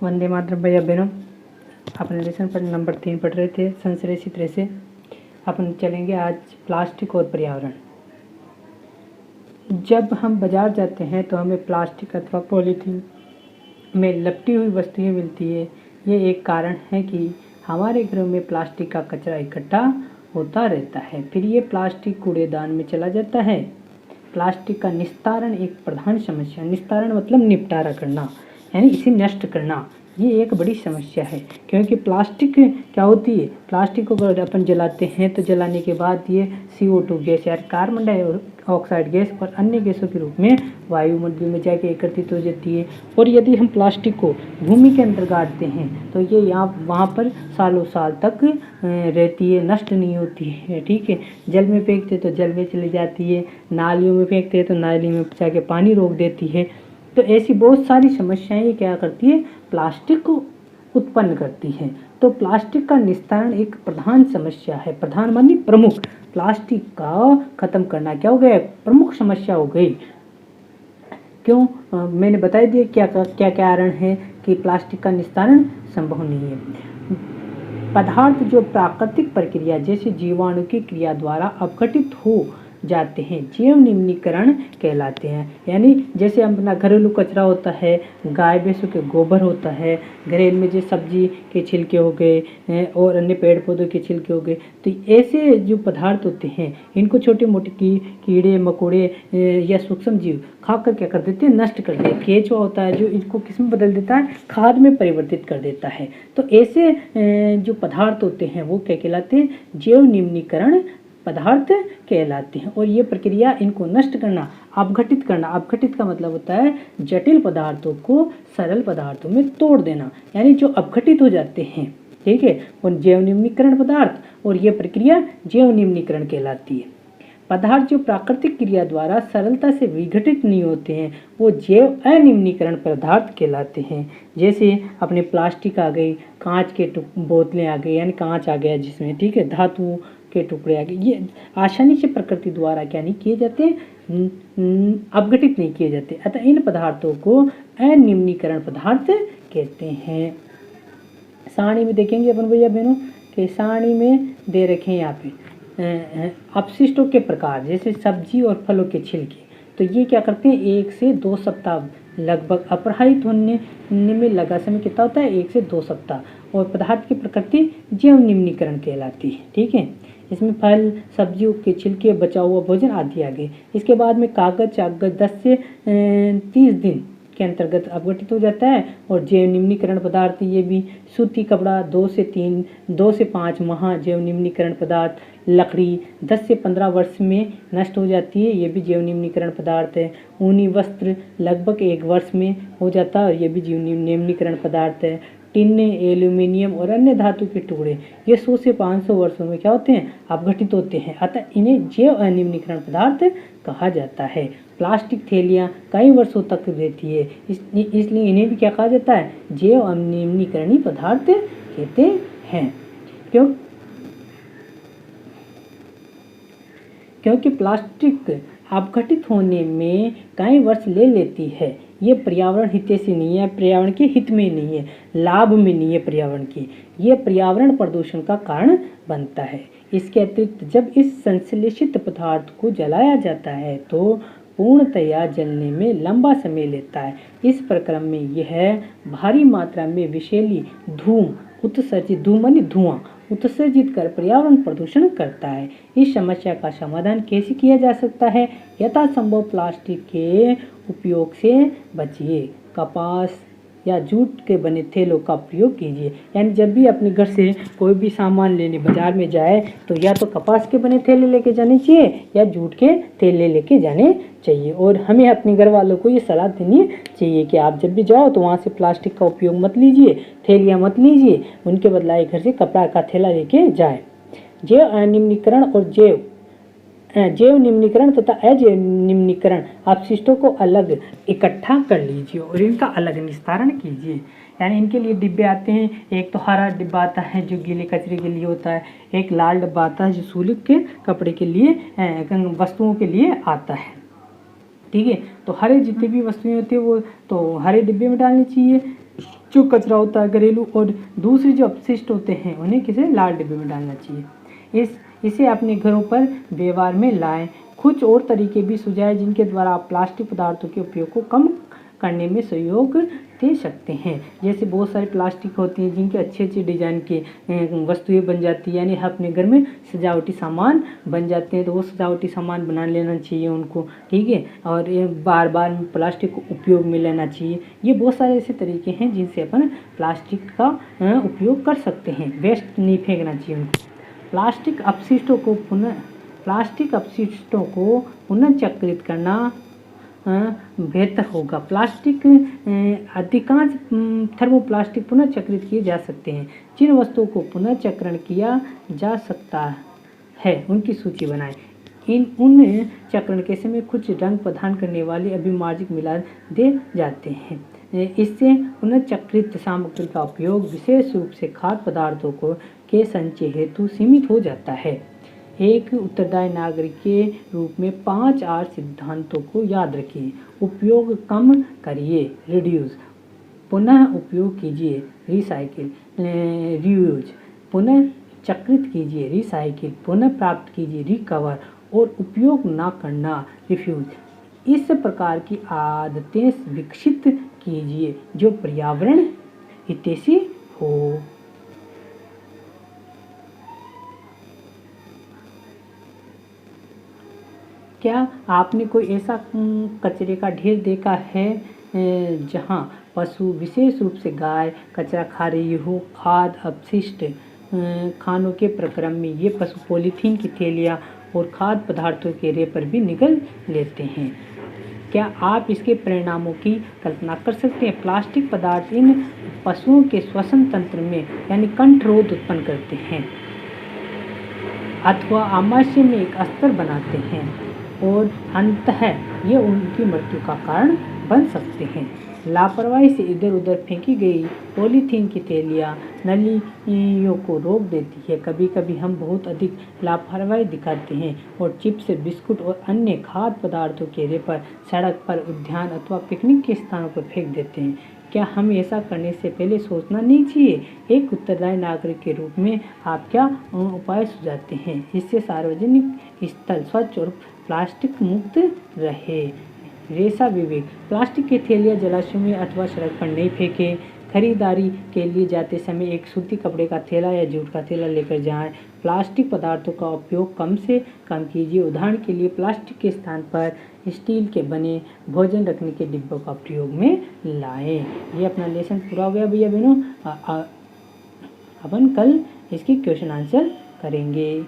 वंदे मातरम भैया बहनों, अपने लेसन पर नंबर 3 पढ़ रहे थे संश्लेषित रेशे। अपन चलेंगे आज प्लास्टिक और पर्यावरण। जब हम बाजार जाते हैं तो हमें प्लास्टिक अथवा पॉलीथीन में लपटी हुई वस्तुएं मिलती है। ये एक कारण है कि हमारे घरों में प्लास्टिक का कचरा इकट्ठा होता रहता है, फिर ये प्लास्टिक कूड़ेदान में चला जाता है। प्लास्टिक का निस्तारण एक प्रधान समस्या। निस्तारण मतलब निपटारा करना, यानी इसे नष्ट करना। ये एक बड़ी समस्या है, क्योंकि प्लास्टिक क्या होती है, प्लास्टिक को अगर अपन जलाते हैं तो जलाने के बाद ये CO2 गैस यानी कार्बन डाइऑक्साइड गैस और अन्य गैसों के रूप में वायुमंडल में जाके एकत्रित हो जाती है। और यदि हम प्लास्टिक को भूमि के अंदर गाड़ते हैं तो ये वहाँ पर सालों साल तक रहती है, नष्ट नहीं होती है। ठीक है, जल में फेंकते तो जल में चली जाती है, नालियों में फेंकते हैं तो नाली में जाके पानी रोक देती है। तो ऐसी बहुत सारी समस्याएं क्या करती है, प्लास्टिक को उत्पन्न करती हैं। तो प्लास्टिक का निस्तारण एक प्रधान समस्या है। प्रधान मानी प्रमुख। प्लास्टिक का खत्म करना क्या हो गया, प्रमुख समस्या हो गई। क्यों, मैंने बता दिया क्या क्या कारण है कि प्लास्टिक का निस्तारण संभव नहीं है। पदार्थ जो प्राकृतिक प्रक्रिया जैसे जीवाणु की क्रिया द्वारा अपघटित हो जाते हैं, जैव निम्नीकरण कहलाते हैं। यानी जैसे अपना घरेलू कचरा होता है, गाय भैंसों के गोबर होता है, घरेलू में जो सब्जी के छिलके हो गए और अन्य पेड़ पौधों के छिलके हो गए, तो ऐसे जो पदार्थ होते हैं इनको छोटे मोटे कीड़े मकोड़े या सूक्ष्म जीव खाकर क्या कर देते हैं, नष्ट कर देते हैं। केंचुआ होता है जो इसको किस में बदल देता है, खाद में परिवर्तित कर देता है। तो ऐसे जो पदार्थ होते हैं वो क्या कहलाते हैं, जैव निम्नीकरण पदार्थ कहलाते हैं। और ये प्रक्रिया इनको नष्ट करना, अपघटित करना। अपघटित का मतलब होता है जटिल पदार्थों को सरल पदार्थों में तोड़ देना, यानी जो अपघटित हो जाते हैं, ठीक है, और जैव निम्नीकरण पदार्थ, और ये प्रक्रिया जैव निम्नीकरण कहलाती है। पदार्थ जो प्राकृतिक क्रिया द्वारा सरलता से विघटित नहीं होते हैं वो जैव अनिम्नीकरण पदार्थ कहलाते हैं। जैसे अपने प्लास्टिक आ गई, कांच के बोतलें आ गई, यानी कांच आ गया जिसमें, ठीक है, धातु के टुकड़े आ गए, ये आसानी से प्रकृति द्वारा क्या नहीं किए जाते, अपघटित नहीं किए जाते। अतः इन पदार्थों को अनिम्नीकरण पदार्थ कहते हैं। सारणी में देखेंगे अपन भैया बहनों कि सारणी में दे रखे हैं यहाँ पे अपशिष्टों के प्रकार, जैसे सब्जी और फलों के छिलके। तो ये क्या करते हैं, 1 से 2 सप्ताह लगभग अपराहित होने में लगा समय कितना होता है, 1 से 2 सप्ताह। और पदार्थ की प्रकृति जैव निम्नीकरण कहलाती है। ठीक है, इसमें फल सब्जियों के छिलके, बचा हुआ भोजन आदि आ गए। इसके बाद में कागज 10 से 30 दिन के अंतर्गत अपघटित हो जाता है। और जैव निम्नीकरण पदार्थ ये भी सूती कपड़ा 2 से 5 माह, जैव निम्नीकरण पदार्थ लकड़ी 10 से 15 वर्ष में नष्ट हो जाती है, ये भी जैव निम्नीकरण पदार्थ है। ऊनी वस्त्र लगभग 1 वर्ष में हो जाता है और ये भी जैव निम्नीकरण पदार्थ है। टिन, एल्यूमिनियम और अन्य धातु के टुकड़े ये 100 से 500 वर्षों में क्या होते हैं, अपघटित होते हैं। अतः इन्हें जैव अनिम्नीकरण पदार्थ कहा जाता है। प्लास्टिक थैलियाँ कई वर्षों तक रहती है, इसलिए इन्हें भी क्या कहा जाता है, जैव अनिम्नीकरणीय पदार्थ कहते हैं। क्योंकि प्लास्टिक अपघटित होने में कई वर्ष ले लेती है, ये पर्यावरण हितैषी नहीं है, पर्यावरण के हित में नहीं है, लाभ में नहीं है पर्यावरण की, ये पर्यावरण प्रदूषण का कारण बनता है। इसके अतिरिक्त जब इस संश्लेषित पदार्थ को जलाया जाता है तो पूर्णतया जलने में लंबा समय लेता है। इस प्रक्रम में यह भारी मात्रा में विषैली धुआं उत्सर्जित कर पर्यावरण प्रदूषण करता है। इस समस्या का समाधान कैसे किया जा सकता है, यथासंभव प्लास्टिक के उपयोग से बचिए। कपास या जूट के बने थैलों का प्रयोग कीजिए। यानी जब भी अपने घर से कोई भी सामान लेने बाजार में जाए तो या तो कपास के बने थैले लेके जाने चाहिए या जूट के थैले लेके जाने चाहिए। और हमें अपने घर वालों को ये सलाह देनी चाहिए कि आप जब भी जाओ तो वहाँ से प्लास्टिक का उपयोग मत लीजिए, थैलियाँ मत लीजिए, उनके बदलाए घर से कपड़ा का थैला लेके जाए। जैव अनिम्नीकरण और जैव निम्नीकरण तथा अजैव निम्नीकरण अपशिष्टों को अलग इकट्ठा कर लीजिए और इनका अलग निस्तारण कीजिए। यानी इनके लिए डिब्बे आते हैं, एक तो हरा डिब्बा आता है जो गीले कचरे के लिए होता है, एक लाल डिब्बा आता है जो सूखे के कपड़े के लिए वस्तुओं के लिए आता है। ठीक है, तो हरे जितनी भी वस्तुएं होती है वो तो हरे डिब्बे में डालनी चाहिए, जो कचरा होता है घरेलू और दूसरे जो अपशिष्ट होते हैं उन्हें किसी लाल डिब्बे में डालना चाहिए। इसे अपने घरों पर व्यवहार में लाएं। कुछ और तरीके भी सुझाएं जिनके द्वारा आप प्लास्टिक पदार्थों के उपयोग को कम करने में सहयोग दे सकते हैं। जैसे बहुत सारे प्लास्टिक होती हैं जिनके अच्छे अच्छे डिजाइन के वस्तुएं बन जाती है, यानी अपने घर में सजावटी सामान बन जाते हैं, तो वो सजावटी सामान बना लेना चाहिए उनको, ठीक है। और ये बार बार प्लास्टिक को उपयोग में लेना चाहिए। ये बहुत सारे ऐसे तरीके हैं जिनसे अपन प्लास्टिक का उपयोग कर सकते हैं। वेस्ट नहीं फेंकना चाहिए उनको। प्लास्टिक अपशिष्टों को पुनर्चक्रित करना बेहतर होगा। अधिकांश थर्मोप्लास्टिक पुनर्चक्रित किए जा सकते हैं। जिन वस्तुओं को पुनर्चक्रण किया जा सकता है उनकी सूची बनाएं। उन चक्रण के समय कुछ रंग प्रदान करने वाले अभिमार्जक मिला दे जाते हैं। इससे पुनर्चक्रित सामग्री का उपयोग विशेष रूप से खाद्य पदार्थों के संचय हेतु सीमित हो जाता है। एक उत्तरदायी नागरिक के रूप में 5 आर सिद्धांतों को याद रखिए। उपयोग कम करिए, रिड्यूस, पुनः उपयोग कीजिए, रिसाइकिल, रीयूज, पुनः चक्रित कीजिए, रिसाइकिल, पुनः प्राप्त कीजिए, रिकवर, और उपयोग ना करना, रिफ्यूज। इस प्रकार की आदतें विकसित कीजिए जो पर्यावरण हितैषी हो। क्या आपने कोई ऐसा कचरे का ढेर देखा है जहां पशु, विशेष रूप से गाय, कचरा खा रही हो? खाद्य अपशिष्ट खानों के प्रक्रम में ये पशु पॉलीथीन की थैलियाँ और खाद्य पदार्थों के रेपर भी निगल लेते हैं। क्या आप इसके परिणामों की कल्पना कर सकते हैं? प्लास्टिक पदार्थ इन पशुओं के श्वसन तंत्र में यानी कंठरोध उत्पन्न करते हैं अथवा आमाशय में एक अस्तर बनाते हैं और अंततः ये उनकी मृत्यु का कारण बन सकते हैं। लापरवाही से इधर उधर फेंकी गई पॉलीथीन की थैलियाँ नलियों को रोक देती है। कभी कभी हम बहुत अधिक लापरवाही दिखाते हैं और चिप्स, बिस्कुट और अन्य खाद्य पदार्थों के रेपर सड़क पर, उद्यान अथवा पिकनिक के स्थानों पर फेंक देते हैं। क्या हमें ऐसा करने से पहले सोचना नहीं चाहिए? एक उत्तरदायी नागरिक के रूप में आप क्या उपाय सुझाते हैं इससे सार्वजनिक स्थल स्वच्छ और प्लास्टिक मुक्त रहे? रेशा विवेक, प्लास्टिक की थैलियाँ जलाशयों में अथवा सड़क पर नहीं फेंकें। खरीदारी के लिए जाते समय एक सूती कपड़े का थैला या जूट का थैला लेकर जाएं। प्लास्टिक पदार्थों का उपयोग कम से कम कीजिए। उदाहरण के लिए प्लास्टिक के स्थान पर स्टील के बने भोजन रखने के डिब्बों का प्रयोग में लाएं। ये अपना लेसन पूरा हो गया भैया बहनों। अपन कल इसकी क्वेश्चन आंसर करेंगे।